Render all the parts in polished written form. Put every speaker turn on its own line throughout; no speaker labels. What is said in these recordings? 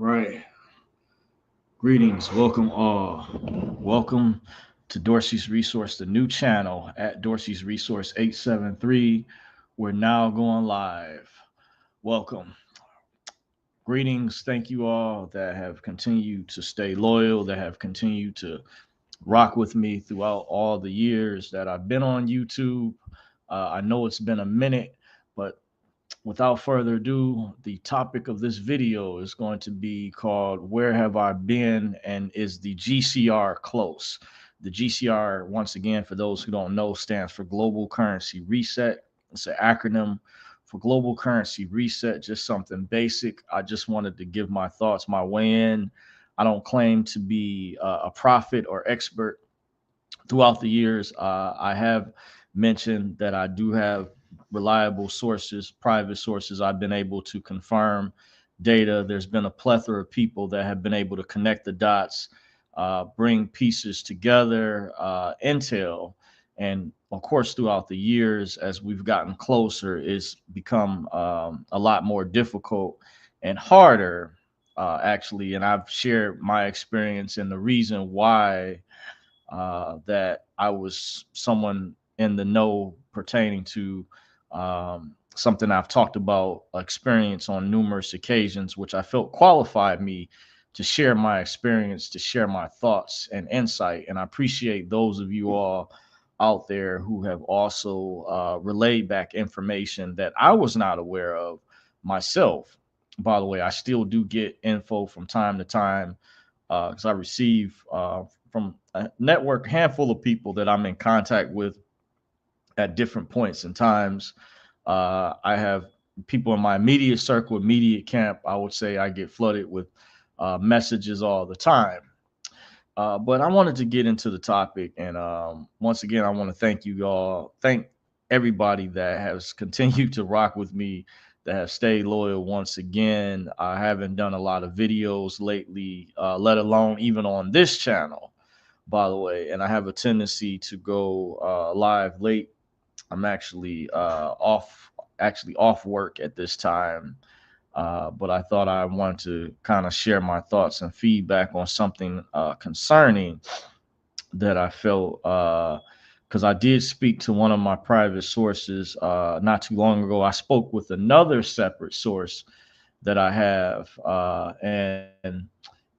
right. Greetings. Welcome all. Welcome to Dorsey's Resource, the new channel at Dorsey's Resource 873. We're now going live. Welcome. Greetings. Thank you all that have continued to stay loyal, that have continued to rock with me throughout all the years that I've been on YouTube. I know it's been a minute, but without further ado, the topic of this video is going to be called Where Have I Been? And is the GCR close? The GCR, once again, for those who don't know, stands for Global Currency Reset. It's an acronym for Global Currency Reset, just something basic. I just wanted to give my thoughts, my way in. I don't claim to be a prophet or expert. Throughout the years, I have mentioned that I do have reliable sources, private sources. I've been able to confirm data. There's been a plethora of people that have been able to connect the dots, bring pieces together, intel. And of course, throughout the years, as we've gotten closer, it's become a lot more difficult and harder, actually. And I've shared my experience and the reason why that I was someone in the know pertaining to something I've talked about experience on numerous occasions, which I felt qualified me to share my experience, to share my thoughts and insight. And I appreciate those of you all out there who have also relayed back information that I was not aware of myself. By the way, I still do get info from time to time because I receive from a network handful of people that I'm in contact with at different points and times. I have people in my immediate circle, immediate camp. I would say I get flooded with messages all the time. But I wanted to get into the topic, and once again, I want to thank you all. Thank everybody that has continued to rock with me, that have stayed loyal. Once again, I haven't done a lot of videos lately, let alone even on this channel, by the way. And I have a tendency to go live late. I'm actually off work at this time. But I thought I wanted to kind of share my thoughts and feedback on something concerning that I felt because I did speak to one of my private sources not too long ago. I spoke with another separate source that I have, and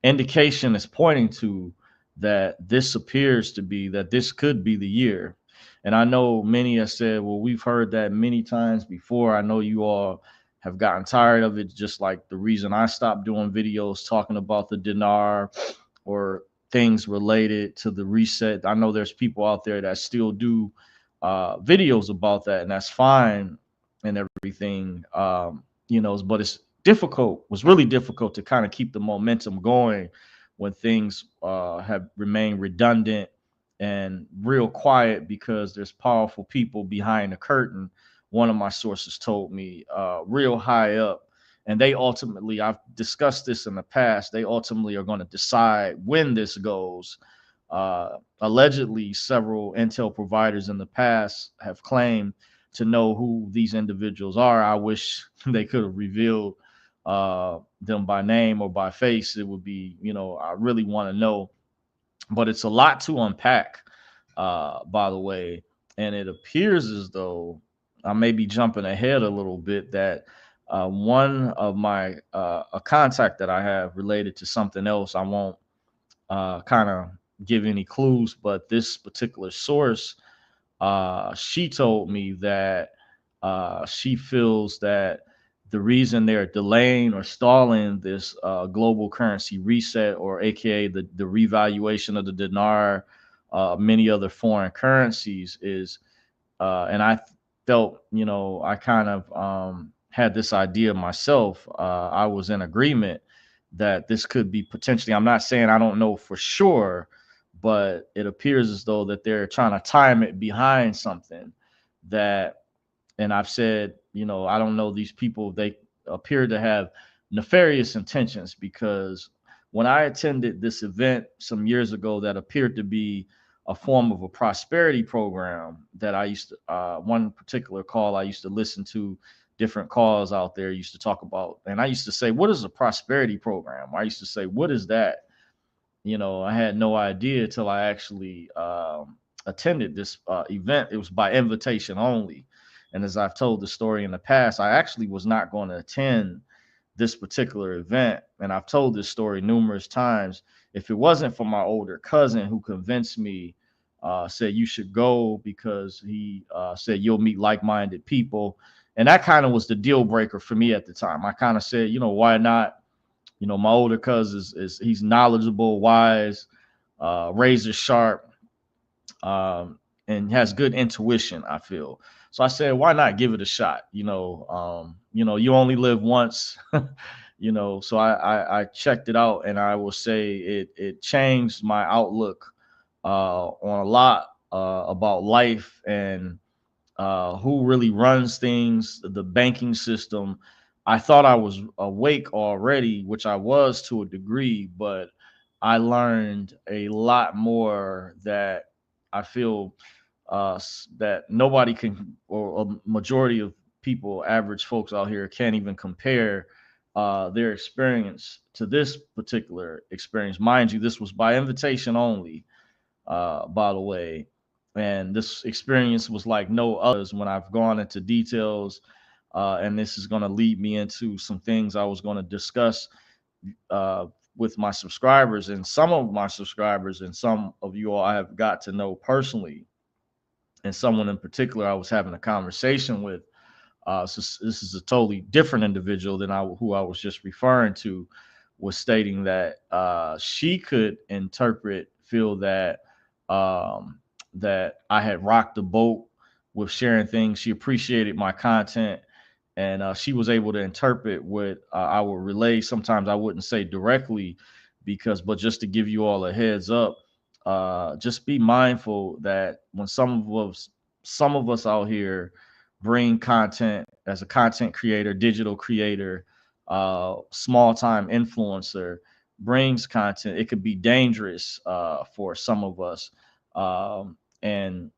indication is pointing to that this appears to be that this could be the year. And I know many have said, well, we've heard that many times before. I know you all have gotten tired of it, just like the reason I stopped doing videos talking about the dinar or things related to the reset. I know there's people out there that still do videos about that, and that's fine and everything, but it's difficult, was really difficult to kind of keep the momentum going when things have remained redundant and real quiet because there's powerful people behind the curtain. One of my sources told me real high up, and they ultimately, I've discussed this in the past, they ultimately are going to decide when this goes. Allegedly, several intel providers in the past have claimed to know who these individuals are. I wish they could have revealed them by name or by face. It would be, I really want to know, but it's a lot to unpack, by the way. And it appears as though I may be jumping ahead a little bit, that one of my a contact that I have related to something else. I won't kind of give any clues, but this particular source, she told me that she feels that the reason they're delaying or stalling this global currency reset, or AKA the revaluation of the dinar, many other foreign currencies, is, and I felt, I kind of had this idea myself. I was in agreement that this could be potentially, I'm not saying I don't know for sure, but it appears as though that they're trying to time it behind something that, and I've said, I don't know these people, they appear to have nefarious intentions, because when I attended this event some years ago that appeared to be a form of a prosperity program that I used to, one particular call I used to listen to different calls out there used to talk about, and I used to say, what is a prosperity program? I used to say, what is that? I had no idea till I actually attended this event. It was by invitation only. And as I've told the story in the past, I actually was not going to attend this particular event. And I've told this story numerous times. If it wasn't for my older cousin who convinced me, said you should go because he said you'll meet like minded people. And that kind of was the deal breaker for me at the time. I kind of said, why not? My older cousin is he's knowledgeable, wise, razor sharp, and has good intuition, I feel. So I said, why not give it a shot? You only live once. So I checked it out, and I will say it changed my outlook on a lot about life and who really runs things, the banking system. I thought I was awake already, which I was to a degree, but I learned a lot more that I feel that nobody can, or a majority of people, average folks out here, can't even compare their experience to this particular experience. Mind you, this was by invitation only, by the way. And this experience was like no others when I've gone into details. And this is going to lead me into some things I was going to discuss uh, with my subscribers. And some of my subscribers and some of you all I have got to know personally. And someone in particular I was having a conversation with. So this is a totally different individual than who I was just referring to, was stating that she could feel that I had rocked the boat with sharing things. She appreciated my content, and she was able to interpret what I would relay. Sometimes I wouldn't say directly, but just to give you all a heads up, just be mindful that when some of us out here bring content as a content creator, digital creator, small time influencer, brings content, it could be dangerous for some of us. And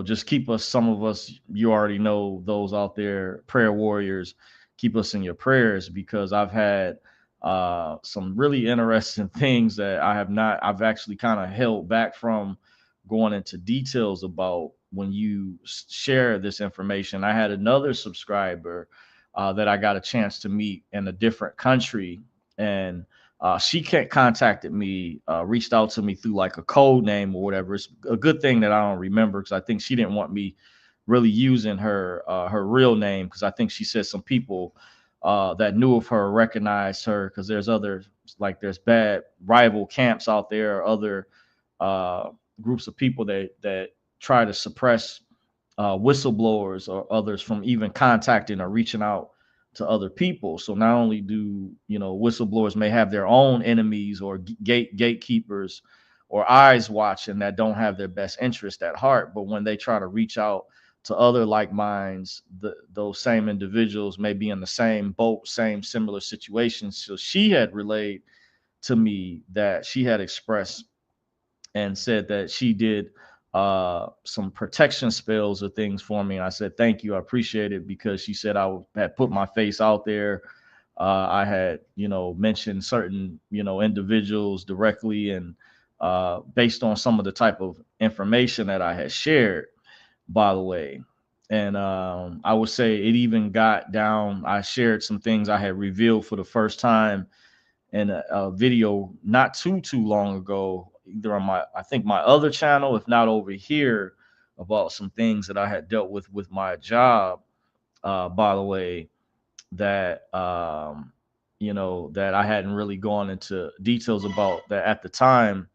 just keep us, some of us, you already know, those out there, prayer warriors, keep us in your prayers, because I've had some really interesting things that I've actually kind of held back from going into details about when you share this information. I had another subscriber that I got a chance to meet in a different country, and she contacted me, reached out to me through like a code name or whatever. It's a good thing that I don't remember, because I think she didn't want me really using her real name, because I think she said some people that knew of her recognized her, because there's bad rival camps out there, other uh, groups of people that try to suppress whistleblowers or others from even contacting or reaching out to other people. So not only do whistleblowers may have their own enemies or gatekeepers or eyes watching that don't have their best interest at heart, but when they try to reach out to other like minds, those same individuals may be in the same boat, same similar situations. So she had relayed to me that she had expressed and said that she did some protection spells or things for me. And I said, thank you. I appreciate it, because she said had put my face out there. I had, mentioned certain, individuals directly, and based on some of the type of information that I had shared, by the way. And I would say it even got down. I shared some things I had revealed for the first time in a video not too long ago, either on I think my other channel, if not over here, about some things that I had dealt with my job. By the way, that that I hadn't really gone into details about. That at the time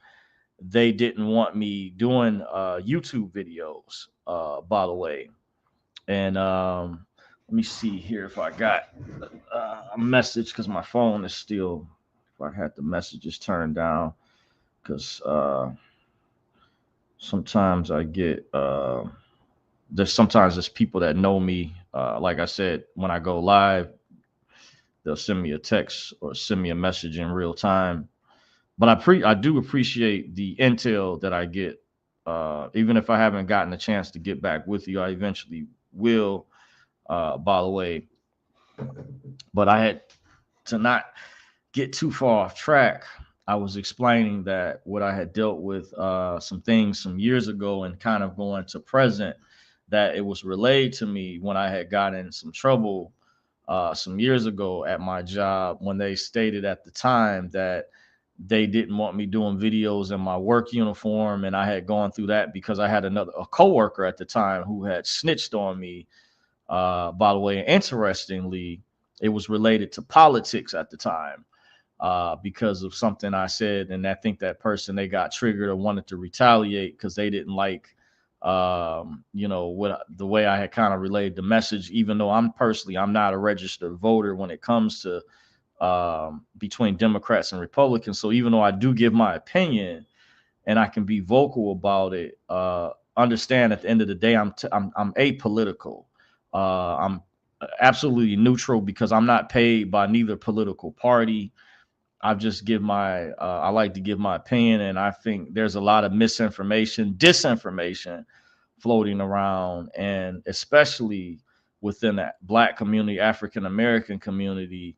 they didn't want me doing YouTube videos. By the way, and let me see here if I got a message, because my phone is still. If I had the messages turned down, because sometimes I get there's people that know me. Like I said, when I go live, they'll send me a text or send me a message in real time. But I do appreciate the intel that I get. Even if I haven't gotten a chance to get back with you, I eventually will. By the way. But I had to not get too far off track. I was explaining that what I had dealt with some things some years ago and kind of going to present, that it was relayed to me when I had gotten in some trouble some years ago at my job, when they stated at the time that they didn't want me doing videos in my work uniform. And I had gone through that because I had a coworker at the time who had snitched on me. By the way, interestingly, it was related to politics at the time, because of something I said. And I think that person, they got triggered or wanted to retaliate because they didn't like, what the way I had kind of relayed the message, even though I'm not a registered voter when it comes to between Democrats and Republicans. So even though I do give my opinion and I can be vocal about it, understand at the end of the day, I'm apolitical. I'm absolutely neutral because I'm not paid by neither political party. I like to give my opinion, and I think there's a lot of misinformation, disinformation floating around, and especially within that Black community, African American community,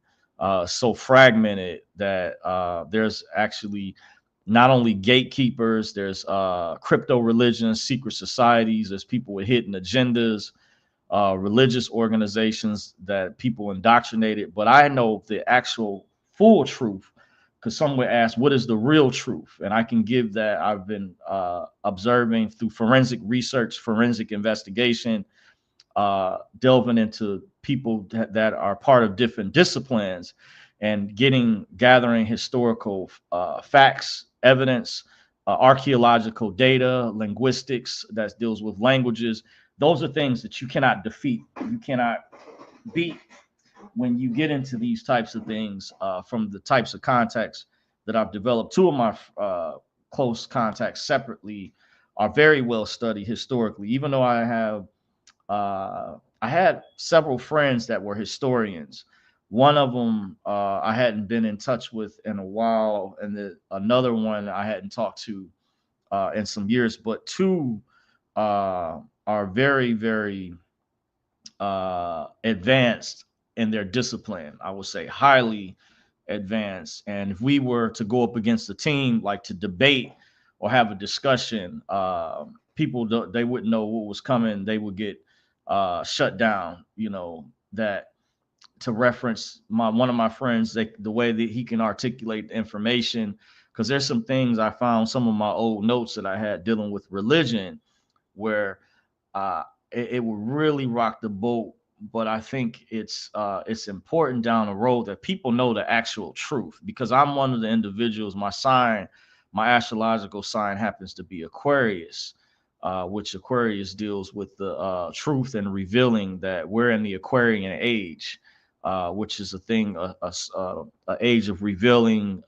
so fragmented that there's actually not only gatekeepers, there's crypto religions, secret societies, there's people with hidden agendas, religious organizations that people indoctrinated. But I know the actual full truth, because someone asked, what is the real truth? And I can give that. I've been observing through forensic research, forensic investigation, delving into people that are part of different disciplines and gathering historical facts, evidence, archaeological data, linguistics that deals with languages. Those are things that you cannot defeat. You cannot beat when you get into these types of things, from the types of contacts that I've developed. Two of my close contacts separately are very well studied historically, even though I had several friends that were historians. One of them I hadn't been in touch with in a while, and another one I hadn't talked to in some years. But two are very, very advanced in their discipline. I would say highly advanced. And if we were to go up against a team, like to debate or have a discussion, they wouldn't know what was coming. They would get shut down. That to reference one of my friends, the way that he can articulate the information. Because there's some things I found, some of my old notes that I had dealing with religion, where it would really rock the boat. But I think it's important down the road that people know the actual truth, because I'm one of the individuals. My astrological sign happens to be Aquarius, which Aquarius deals with the truth and revealing that we're in the Aquarian age, which is a thing, a age of revealing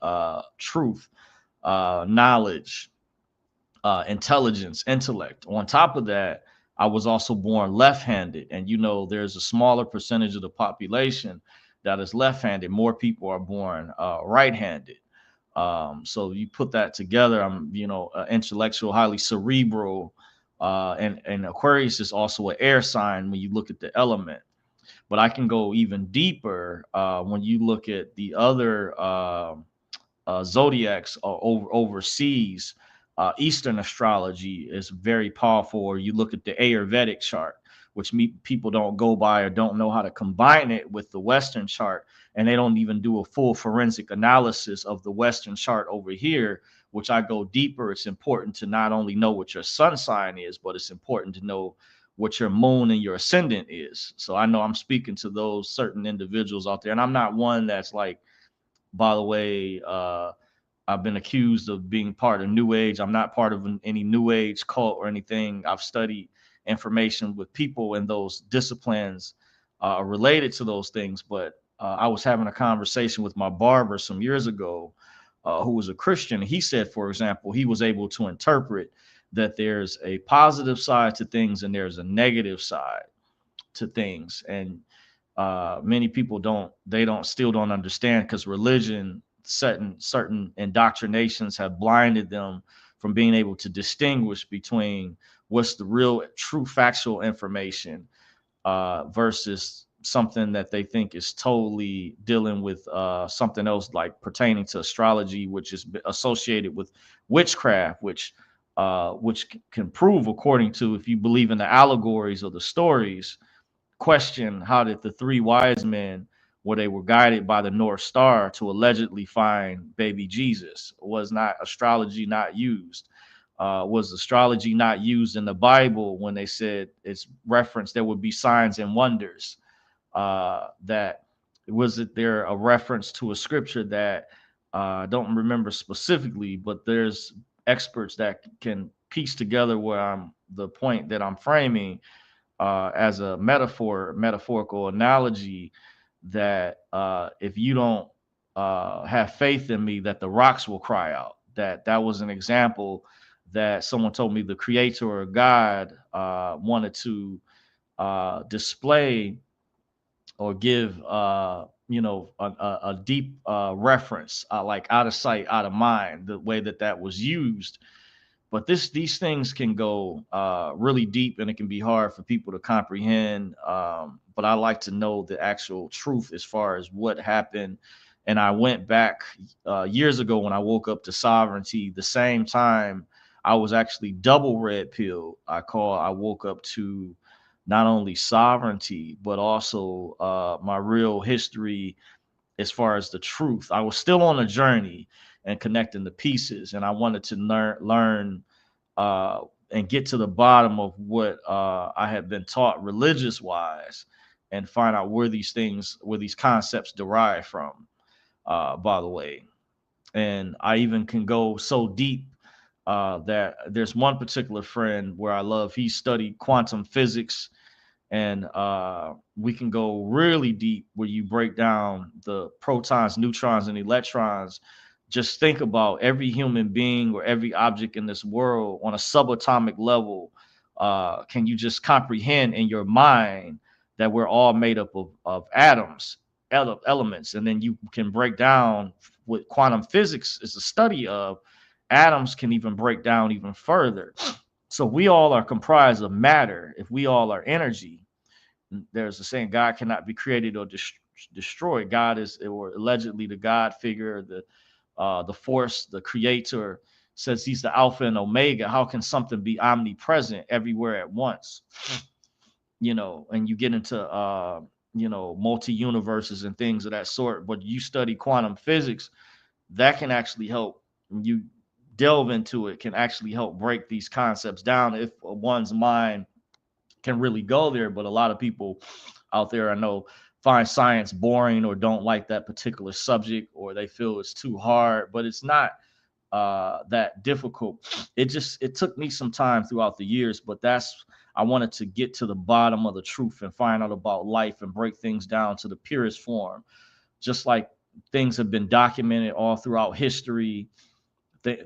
truth, knowledge, intelligence, intellect. On top of that, I was also born left-handed, and there's a smaller percentage of the population that is left-handed. More people are born right-handed. So you put that together, I'm intellectual, highly cerebral, and Aquarius is also an air sign when you look at the element. But I can go even deeper when you look at the other zodiacs overseas. Eastern astrology is very powerful. Or you look at the Ayurvedic chart, which people don't go by or don't know how to combine it with the Western chart, and they don't even do a full forensic analysis of the Western chart over here, which I go deeper. It's important to not only know what your sun sign is, but it's important to know what your moon and your ascendant is. So I know I'm speaking to those certain individuals out there, and I'm not one that's like, by the way, I've been accused of being part of New Age. I'm not part of any New Age cult or anything. I've studied information with people in those disciplines related to those things. But I was having a conversation with my barber some years ago, who was a Christian. He said, for example, he was able to interpret that there's a positive side to things and there's a negative side to things. And many people still don't understand, because religion, certain indoctrinations have blinded them from being able to distinguish between what's the real true factual information versus something that they think is totally dealing with something else, like pertaining to astrology, which is associated with witchcraft, which can prove, according to, if you believe in the allegories or the stories, question how did the three wise men, where they were guided by the North Star to allegedly find baby Jesus, was not astrology not used? Was astrology not used in the Bible when they said it's referenced there would be signs and wonders? That was it there a reference to a scripture that I don't remember specifically, but there's experts that can piece together where I'm the point that I'm framing as a metaphorical analogy, that if you don't have faith in me, that the rocks will cry out. That was an example that someone told me the creator or God wanted to display or give a deep reference, like out of sight, out of mind, the way that was used. But these things can go really deep, and it can be hard for people to comprehend. But I like to know the actual truth as far as what happened. And I went back years ago when I woke up to sovereignty. The same time I was actually double red pill. I woke up to not only sovereignty but also my real history as far as the truth. I was still on a journey and connecting the pieces, and I wanted to learn uh, and get to the bottom of what I had been taught religious wise, and find out where these concepts derive from. By the way, and I even can go so deep that there's one particular friend where I love. He studied quantum physics, and we can go really deep where you break down the protons, neutrons, and electrons. Just think about every human being or every object in this world on a subatomic level. Can you just comprehend in your mind that we're all made up of atoms, elements? And then you can break down what quantum physics is a study of. Atoms can even break down even further. So we all are comprised of matter. If we all are energy, there's a saying, God cannot be created or destroyed. God is, or allegedly the God figure, the force, the creator, says he's the alpha and omega. How can something be omnipresent everywhere at once? And you get into multi universes and things of that sort. But you study quantum physics, that can actually help. When you delve into it, can actually help break these concepts down if one's mind can really go there. But a lot of people out there, I know, find science boring or don't like that particular subject, or they feel it's too hard. But it's not that difficult. It took me some time throughout the years, but I wanted to get to the bottom of the truth and find out about life and break things down to the purest form. Just like things have been documented all throughout history,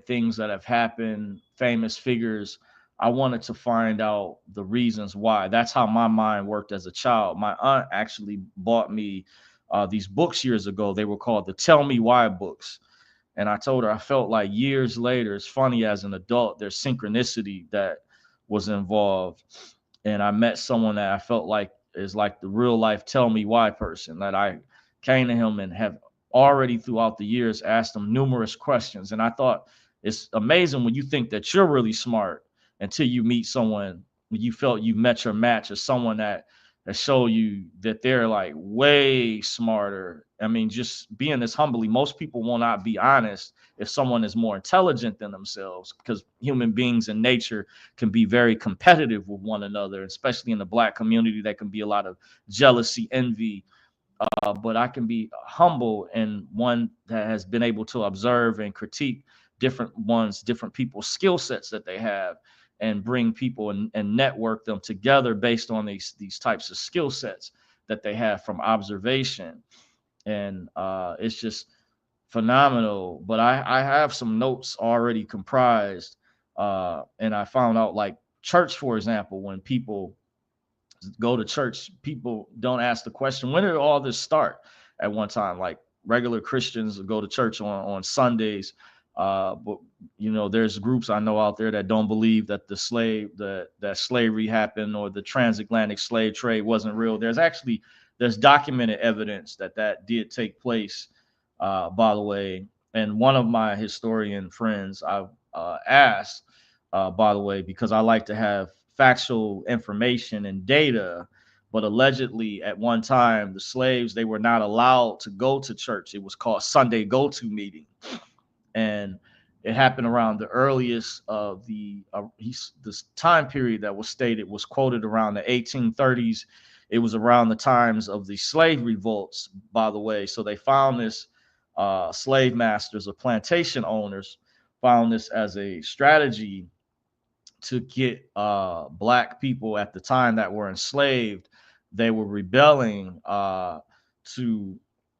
things that have happened, famous figures. I wanted to find out the reasons why. That's how my mind worked as a child. My aunt actually bought me these books years ago. They were called the Tell Me Why books. And I told her I felt like years later, it's funny, as an adult, there's synchronicity that was involved. And I met someone that I felt like is like the real life Tell Me Why person, that I came to him and have already throughout the years asked him numerous questions. And I thought it's amazing when you think that you're really smart until you meet someone when you felt you met your match, or someone that show you that they're like way smarter. I mean, just being this humbly, most people will not be honest if someone is more intelligent than themselves, because human beings in nature can be very competitive with one another, especially in the Black community. There can be a lot of jealousy, envy, but I can be humble and one that has been able to observe and critique different people's skill sets that they have, and bring people and network them together based on these types of skill sets that they have from observation. And it's just phenomenal. But I have some notes already comprised, and I found out, like church, for example, when people go to church, people don't ask the question, when did all this start? At one time, like regular Christians go to church on Sundays. But there's groups I know out there that don't believe that that slavery happened, or the transatlantic slave trade wasn't real. There's actually there's documented evidence that that did take place, by the way. And one of my historian friends I've asked, by the way, because I like to have factual information and data. But allegedly, at one time, the slaves, they were not allowed to go to church. It was called Sunday go-to meeting, and it happened around the earliest of the this time period that was stated was quoted around the 1830s. It was around the times of the slave revolts, by the way. So they found this, slave masters or plantation owners found this as a strategy to get black people at the time that were enslaved. They were rebelling, to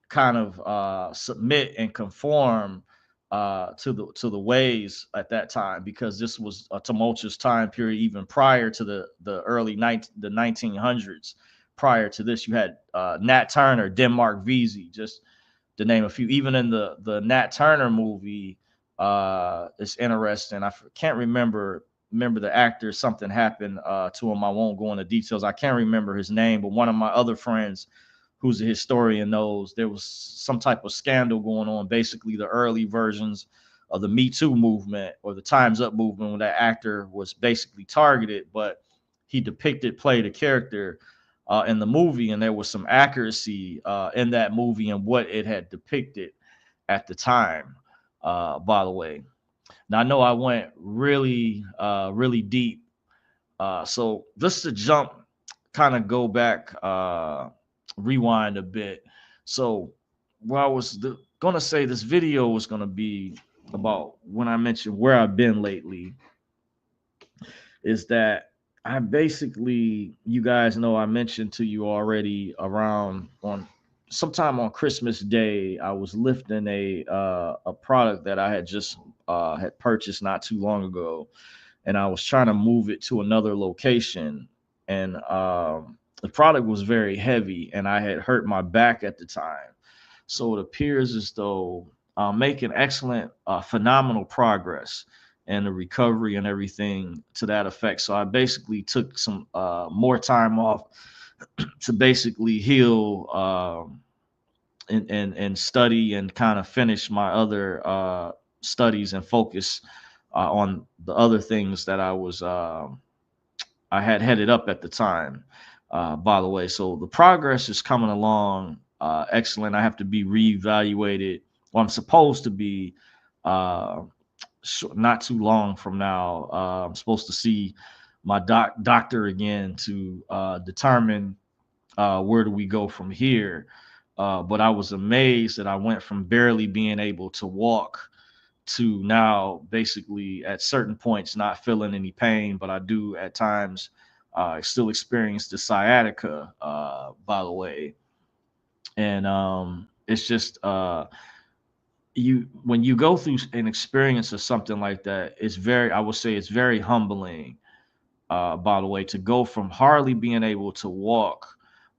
kind of submit and conform, to the ways at that time, because this was a tumultuous time period even prior to the the 1900s. Prior to this, you had Nat Turner, Denmark Vesey, just to name a few. Even in the Nat Turner movie, it's interesting. Can't remember the actor. Something happened to him. I won't go into details. I can't remember his name, but one of my other friends who's a historian knows there was some type of scandal going on. Basically, the early versions of the Me Too movement or the Time's Up movement, when that actor was basically targeted, but he played a character in the movie, and there was some accuracy in that movie and what it had depicted at the time. By the way, now I know I went really deep. So just to jump, kind of go back, rewind a bit. So what I was gonna say, this video was gonna be about when I mentioned where I've been lately. Is that I basically, you guys know, I mentioned to you already around on sometime on Christmas Day, I was lifting a product that I had just had purchased not too long ago, and I was trying to move it to another location, and the product was very heavy, and I had hurt my back at the time. So it appears as though I'm making excellent, phenomenal progress and the recovery and everything to that effect. So I basically took some more time off to basically heal, and study and kind of finish my other studies and focus on the other things that I had headed up at the time. By the way, so the progress is coming along, excellent. I have to be reevaluated. Well, I'm supposed to be, uh, not too long from now. I'm supposed to see my doctor again to determine where do we go from here. But I was amazed that I went from barely being able to walk to now basically at certain points not feeling any pain, but I do at times still experience the sciatica, by the way. And it's just, you when you go through an experience or something like that, it's very, I would say it's very humbling, by the way, to go from hardly being able to walk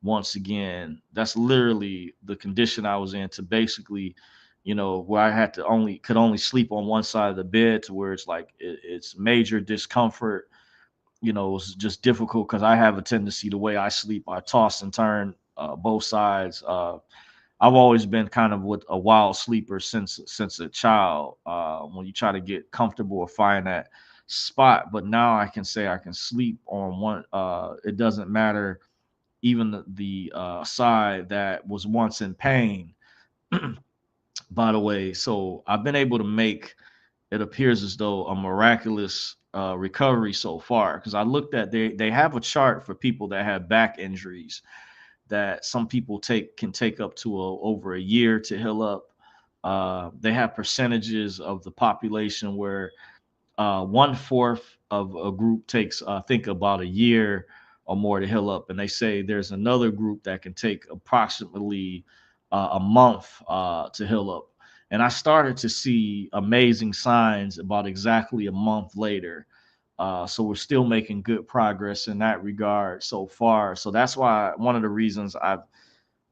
once again. That's literally the condition I was in, to basically, where I had to only could only sleep on one side of the bed, to where it's like it's major discomfort. It's just difficult because I have a tendency, the way I sleep, I toss and turn both sides. I've always been kind of with a wild sleeper since a child. When you try to get comfortable or find that spot, but now I can say I can sleep on one. It doesn't matter, even the side that was once in pain. By the way, so I've been able to make, it appears as though, a miraculous recovery so far. Because I looked at, they have a chart for people that have back injuries that some people can take up to over a year to heal up. They have percentages of the population where 1/4 of a group takes, I think, about a year or more to heal up, and they say there's another group that can take approximately a month to heal up. And I started to see amazing signs about exactly a month later. So we're still making good progress in that regard so far. So that's why one of the reasons I've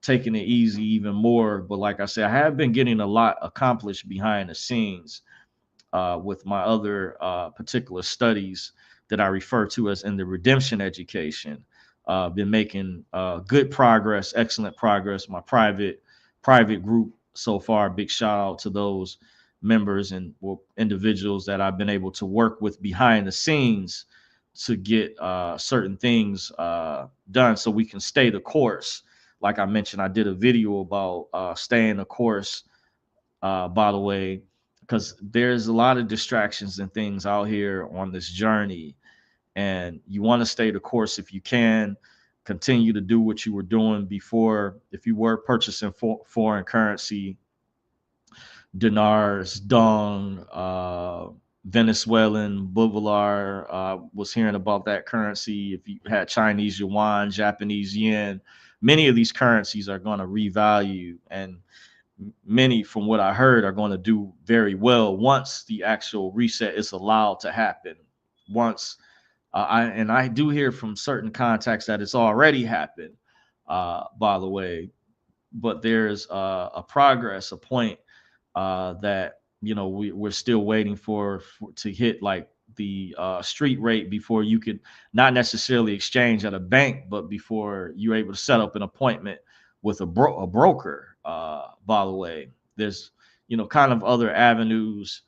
taken it easy even more. But like I said, I have been getting a lot accomplished behind the scenes with my other particular studies that I refer to as in the redemption education. Been making good progress, excellent progress. My private group so far. Big shout out to those members and individuals that I've been able to work with behind the scenes to get certain things done so we can stay the course. Like I mentioned, I did a video about staying the course, by the way, because there's a lot of distractions and things out here on this journey, and you want to stay the course if you can. Continue to do what you were doing before. If you were purchasing foreign currency, dinars, dong, Venezuelan bolivar. Was hearing about that currency. If you had Chinese yuan, Japanese yen, many of these currencies are going to revalue, and many, from what I heard, are going to do very well once the actual reset is allowed to happen. Once I do hear from certain contacts that it's already happened, by the way, but there's a progress, a point that we're still waiting for to hit, like the street rate, before you could not necessarily exchange at a bank, but before you're able to set up an appointment with a broker. By the way, there's kind of other avenues,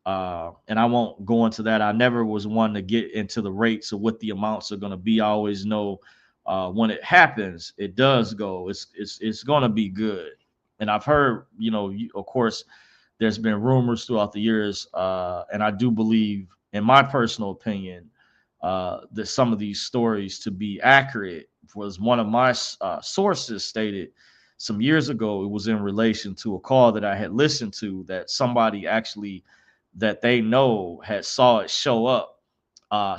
and I won't go into that. I never was one to get into the rates of what the amounts are going to be. I always know when it happens, it does go. It's going to be good. And I've heard, of course, there's been rumors throughout the years, and I do believe, in my personal opinion, that some of these stories to be accurate. Was one of my sources stated some years ago. It was in relation to a call that I had listened to, that somebody actually that they know had saw it show up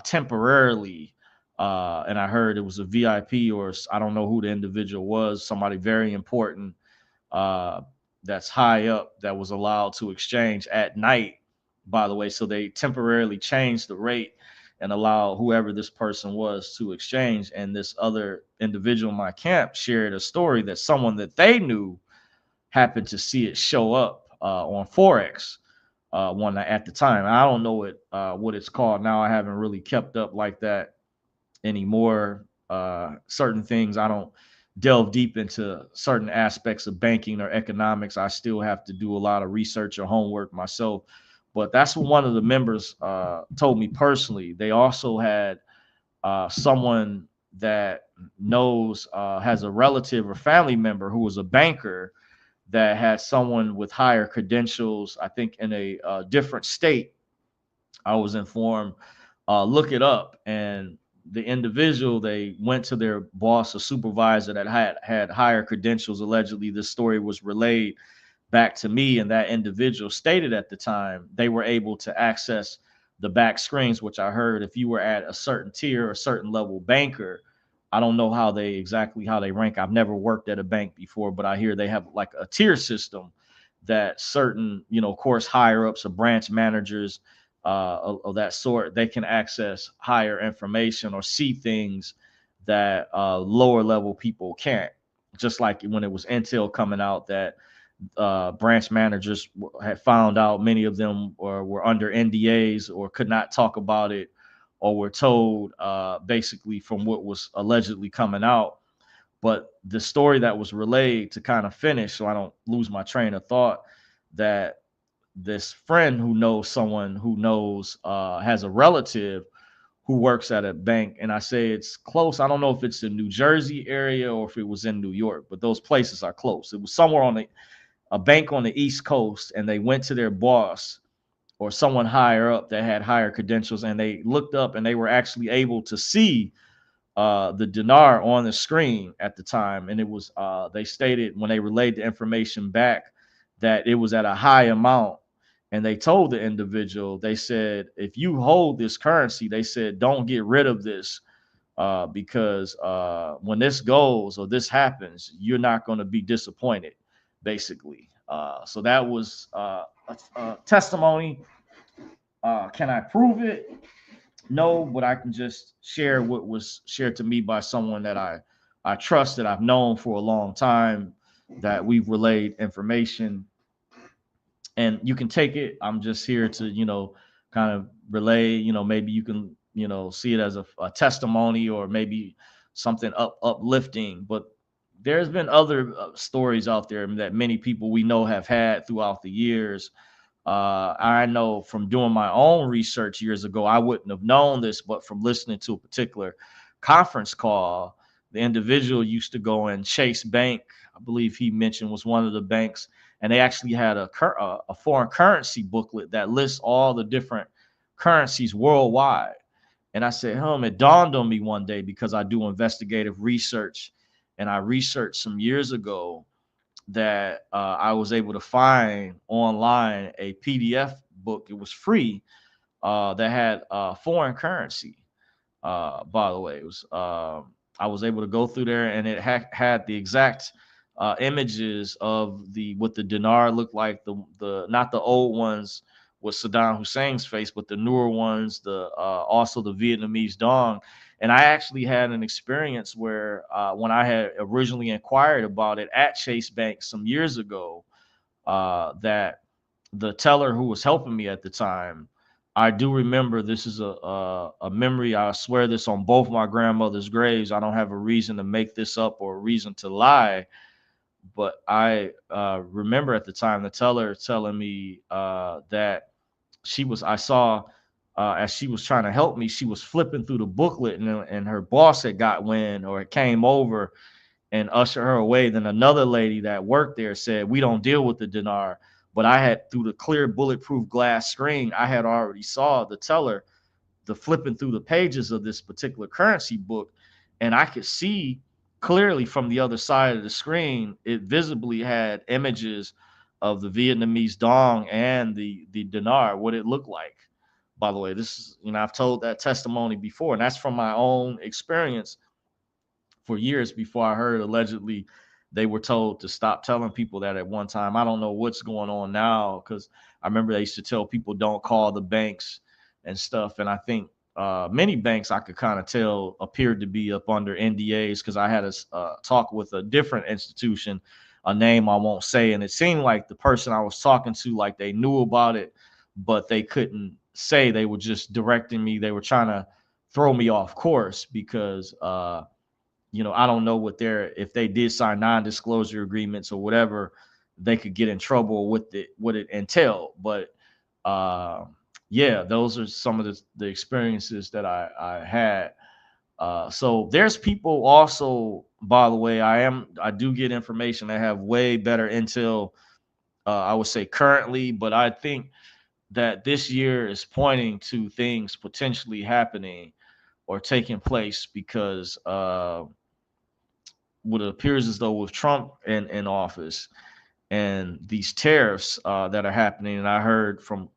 temporarily. And I heard it was a VIP, or I don't know who the individual was, somebody very important, uh, that's high up, that was allowed to exchange at night, by the way. So they temporarily changed the rate and allow whoever this person was to exchange. And this other individual in my camp shared a story that someone that they knew happened to see it show up on Forex one at the time. I don't know what it's called now. I haven't really kept up like that anymore. Certain things I don't delve deep into certain aspects of banking or economics. I still have to do a lot of research or homework myself. But that's what one of the members told me personally. They also had someone that knows, has a relative or family member who was a banker, that had someone with higher credentials, I think in a different state. I was informed. Look it up. And the individual, they went to their boss or supervisor that had higher credentials. Allegedly, this story was relayed back to me, and that individual stated at the time they were able to access the back screens, which I heard if you were at a certain tier or certain level banker. I don't know how they rank. I've never worked at a bank before, but I hear they have like a tier system that certain, of course, higher ups or branch managers of that sort, they can access higher information or see things that lower level people can't. Just like when it was Intel coming out, that branch managers had found out many of them were under NDAs or could not talk about it, or were told basically from what was allegedly coming out. But the story that was relayed, to kind of finish so I don't lose my train of thought, that this friend who knows someone who knows has a relative who works at a bank, and I say it's close. I don't know if it's the New Jersey area or if it was in New York, but those places are close. It was somewhere on a bank on the East Coast, and they went to their boss or someone higher up that had higher credentials, and they looked up and they were actually able to see the dinar on the screen at the time. And it was, they stated when they relayed the information back, that it was at a high amount. And they told the individual, they said, if you hold this currency, they said, don't get rid of this, because when this goes or this happens, you're not going to be disappointed, basically. So that was a testimony. Can I prove it? No, but I can just share what was shared to me by someone that I trust, that I've known for a long time, that we've relayed information, and you can take it. I'm just here to kind of relay. Maybe you can see it as a testimony, or maybe something uplifting. But there's been other stories out there that many people we know have had throughout the years. I know from doing my own research years ago, I wouldn't have known this, but from listening to a particular conference call, the individual used to go in Chase Bank, I believe he mentioned was one of the banks, and they actually had a foreign currency booklet that lists all the different currencies worldwide. And I said, it dawned on me one day because I do investigative research, and I researched some years ago that I was able to find online a PDF book. It was free that had foreign currency. By the way, it was I was able to go through there, and it had the exact images of the what the dinar looked like. The not the old ones with Saddam Hussein's face, but the newer ones. The also the Vietnamese dong. And I actually had an experience where when I had originally inquired about it at Chase Bank some years ago, that the teller who was helping me at the time, I do remember this is a memory. I swear this on both my grandmother's graves. I don't have a reason to make this up or a reason to lie, but I remember at the time the teller telling me that I saw as she was trying to help me, she was flipping through the booklet, and her boss had got wind or it came over and usher her away. Then another lady that worked there said, "We don't deal with the dinar." But I had, through the clear bulletproof glass screen, I had already saw the teller, the flipping through the pages of this particular currency book, and I could see clearly from the other side of the screen, it visibly had images of the Vietnamese dong and the dinar, what it looked like. By the way, this is, I've told that testimony before, and that's from my own experience for years before I heard allegedly they were told to stop telling people that at one time. I don't know what's going on now because I remember they used to tell people don't call the banks and stuff. And I think many banks I could kind of tell appeared to be up under NDAs because I had a talk with a different institution, a name I won't say. And it seemed like the person I was talking to, like they knew about it, but they couldn't say. They were just directing me. They were trying to throw me off course because I don't know what if they did sign non-disclosure agreements or whatever, they could get in trouble with it, what it entailed. But uh, yeah, those are some of the experiences that I had. So there's people also, by the way, I do get information that have way better intel. I would say currently, but I think that this year is pointing to things potentially happening or taking place because what appears as though with Trump in office and these tariffs that are happening. And I heard from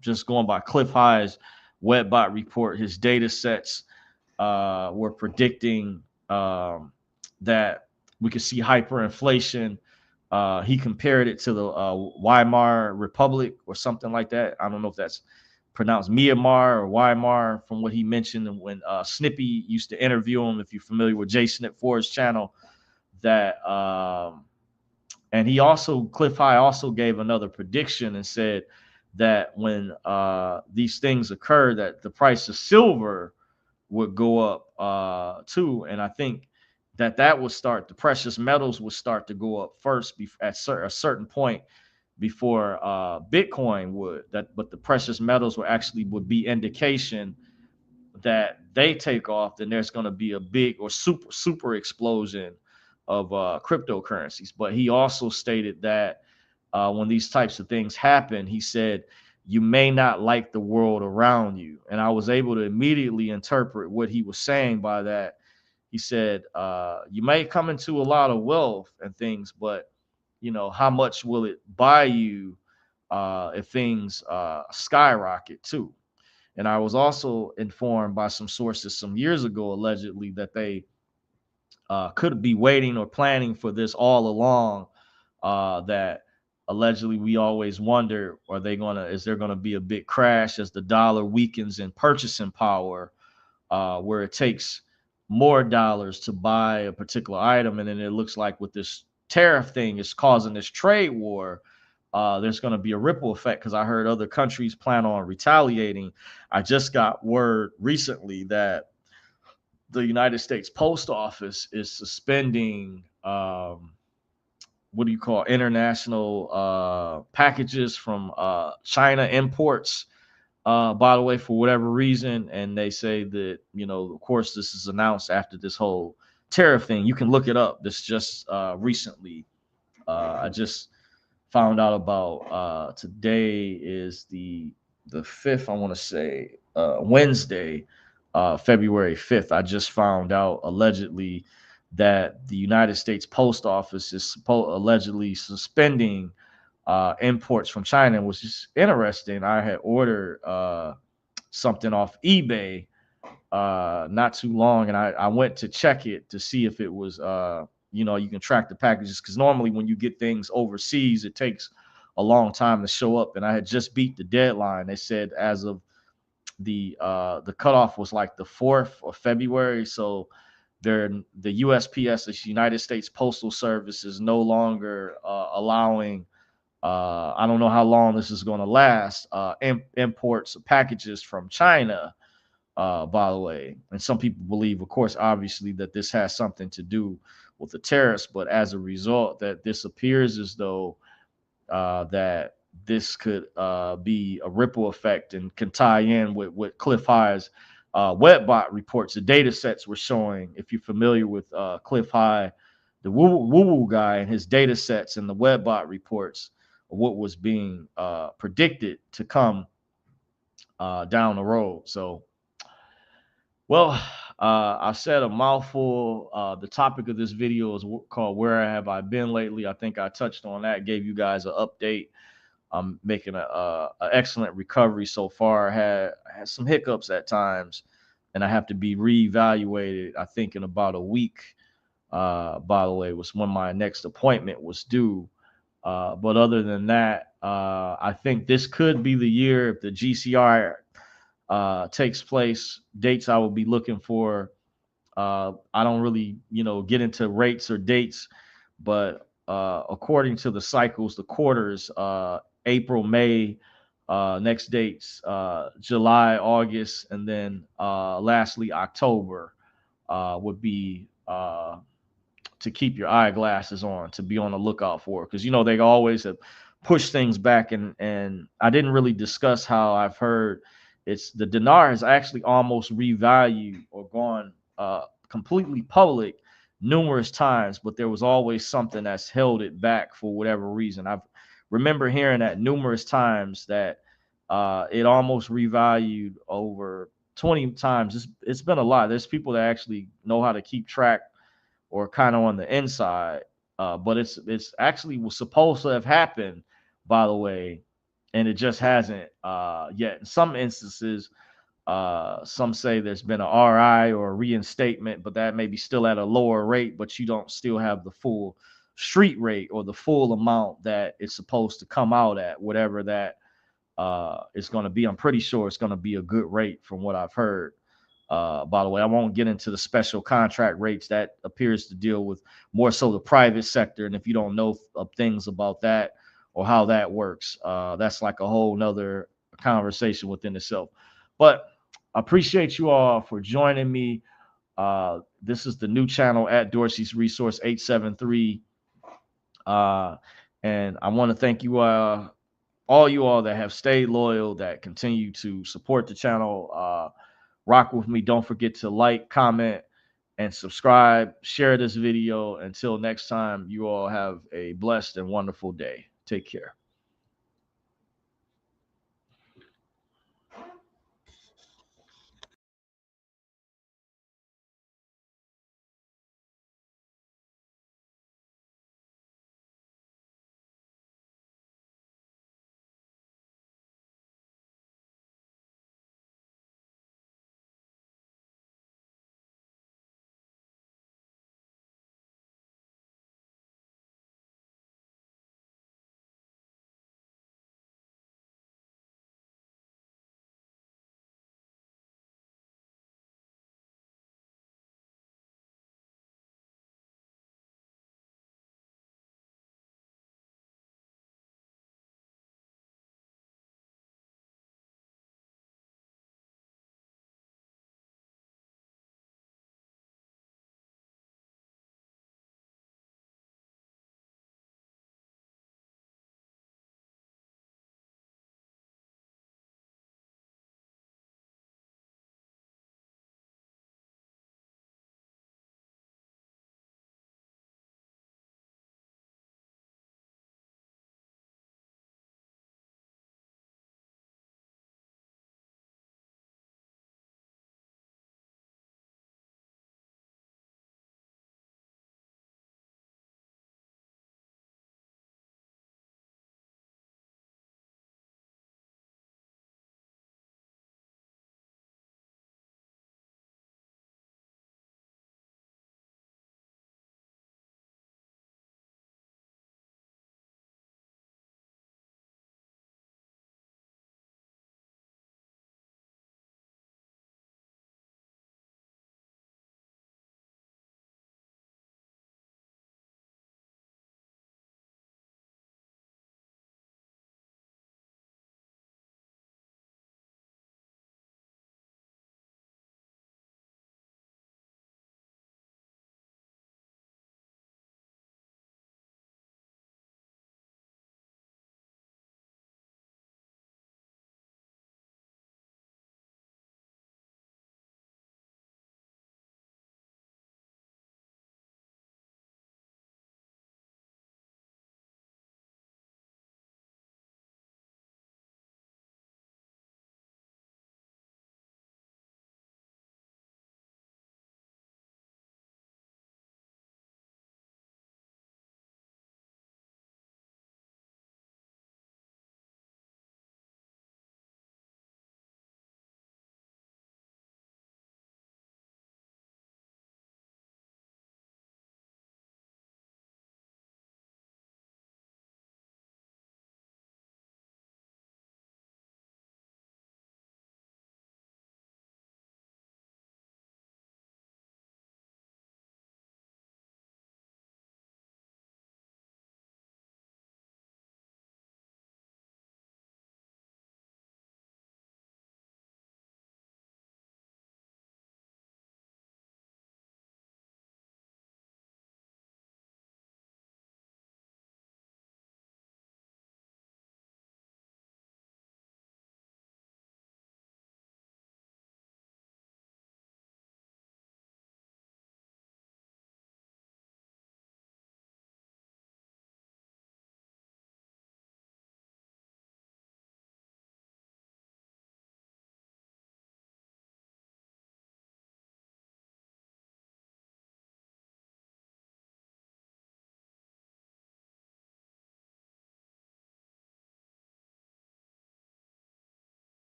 just going by Cliff High's Webbot report, his data sets were predicting that we could see hyperinflation. He compared it to the Weimar Republic or something like that. I don't know if that's pronounced Myanmar or Weimar from what he mentioned when Snippy used to interview him. If you're familiar with Jay Snip Ford's channel, that and Cliff High also gave another prediction and said that when these things occur, that the price of silver would go up too. And I think that would start, the precious metals would start to go up first at a certain point before Bitcoin would. But the precious metals would be indication that they take off, then there's going to be a big or super explosion of cryptocurrencies. But he also stated that when these types of things happen, he said, you may not like the world around you. And I was able to immediately interpret what he was saying by that. He said, you may come into a lot of wealth and things, but how much will it buy you if things skyrocket too? And I was also informed by some sources some years ago, allegedly, that they could be waiting or planning for this all along. That allegedly we always wonder, is there gonna be a big crash as the dollar weakens in purchasing power, where it takes more dollars to buy a particular item, and then it looks like with this tariff thing is causing this trade war. There's going to be a ripple effect because I heard other countries plan on retaliating. I just got word recently that the United States Post Office is suspending what do you call international packages from China imports. By the way, for whatever reason, and they say that, you know, of course, this is announced after this whole tariff thing. You can look it up. This just recently. I just found out about today is the 5th, I want to say Wednesday, February 5th. I just found out allegedly that the United States Post Office is allegedly suspending imports from China, which is interesting. I had ordered something off eBay not too long, and I went to check it to see if it was you know, you can track the packages, because normally when you get things overseas it takes a long time to show up, and I had just beat the deadline. They said as of the cutoff was like the 4th of February, so the USPS, the United States Postal Service, is no longer allowing I don't know how long this is going to last imports of packages from China, by the way. And some people believe, of course, obviously, that this has something to do with the tariffs. But as a result, that this appears as though that this could be a ripple effect and can tie in with what Cliff High's Webbot reports. The data sets were showing, if you're familiar with Cliff High, the woo guy, and his data sets and the Webbot reports, what was being predicted to come down the road. So, well, I said a mouthful. The topic of this video is called "Where Have I Been Lately?" I think I touched on that, gave you guys an update. I'm making a excellent recovery so far. Had some hiccups at times, and I have to be reevaluated, I think, in about a week. By the way, was when my next appointment was due. But other than that, I think this could be the year if the GCR takes place. Dates I will be looking for. I don't really, you know, get into rates or dates, but according to the cycles, the quarters, April, May, next dates, July, August, and then lastly October would be to keep your eyeglasses on, to be on the lookout for, because you know they always have pushed things back, and I didn't really discuss how I've heard it's the dinar has actually almost revalued or gone completely public numerous times, but there was always something that's held it back for whatever reason. I remember hearing that numerous times that it almost revalued over 20 times. It's been a lot. There's people that actually know how to keep track or kind of on the inside. But it's actually was supposed to have happened, by the way, and it just hasn't yet. In some instances, some say there's been a RI or a reinstatement, but that may be still at a lower rate, but you don't still have the full street rate or the full amount that it's supposed to come out at, whatever that is going to be. I'm pretty sure it's going to be a good rate from what I've heard. By the way, I won't get into the special contract rates. That appears to deal with more so the private sector. And if you don't know things about that or how that works, that's like a whole nother conversation within itself. But I appreciate you all for joining me. This is the new channel at Dorsey's Resource 873. And I want to thank you all you all that have stayed loyal, that continue to support the channel. Rock with me. Don't forget to like, comment, and subscribe. Share this video. Until next time, you all have a blessed and wonderful day. Take care.